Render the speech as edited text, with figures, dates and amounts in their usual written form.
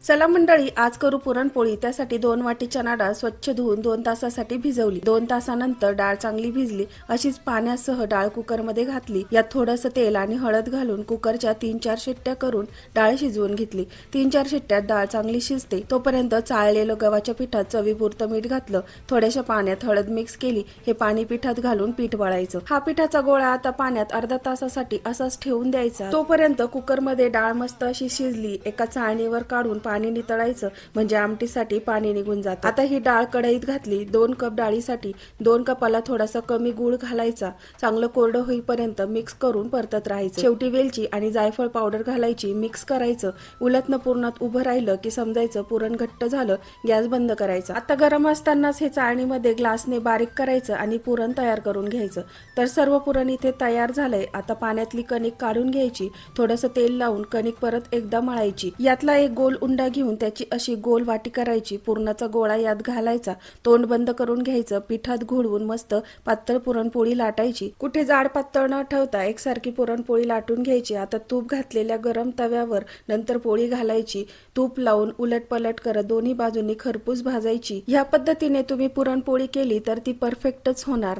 चला मंडळी, आज करू पुरणपोळी। त्यासाठी 2 वाटी चणा डाळ स्वच्छ धुवून 2 तासासाठी भिजवली। 2 तासानंतर डाळ चांगली भिजली अशीच पाण्यासह डाळ कुकर मध्ये घातली। यात थोडंसं तेल आणि हळद घालून कुकरच्या 3-4 शिट्ट्या करून डाळ शिजवून घेतली। 3-4 शिट्ट्यात डाळ चांगली शिजते तोपर्यंत चाळलेलं गव्हाच्या पिठात चवीपुरतं मीठ घातलं। थोड्याशा पाण्यात हळद मिक्स केली। हे पाणी पिठात घालून पीठ वळायचं। हा पिठाचा गोळा आता पाण्यात अर्धा तासासाठी असाच ठेवून द्यायचा। तोपर्यंत कुकर मध्ये डाळ मस्त अशी शिजली। एका चाळणीवर काढून पाणी नितळायचं, म्हणजे आमटीसाठी पाणी निघून जातं। आता ही डाळ कढईत घातली। 2 कप डाळीसाठी 2 कपाला थोडासा कमी गूळ घालायचा। चांगलं कोरडं होईपर्यंत मिक्स करून परतत राहायचं। शेवटी वेलची आणि जायफळ पावडर घालायची, मिक्स करायचं। उलटनं पुरणात उभं राहिलं की समजायचं पुरण घट्ट झालं। गॅस बंद करायचा। आता गरम असतानाच हे चाळणीमध्ये ग्लासने बारीक करायचं आणि पुरण तयार करून घ्यायचं। तर सर्व पुरण इथे तयार झालंय। आता पाण्यातली कणिक काढून घ्यायची। थोडंसं तेल लावून कणिक परत एकदा मळायची। यातला एक गोल उंडा घेऊन त्याची अशी गोल वाटी करायची। पुरणाचा गोळा यात घालायचा, तोंड बंद करून घ्यायचं। पिठात घोळवून मस्त पातळ पुरणपोळी लाटायची। कुठे जाड पातळ न ठेवता एकसारखी पुरणपोळी लाटून घ्यायची। आता तूप घातलेल्या गरम तव्यावर नंतर पोळी घालायची। तूप लावून उलट पलट करत दोन्ही बाजूंनी खरपूस भाजायची। या पद्धतीने तुम्ही पुरणपोळी केली तर ती परफेक्टच होणार।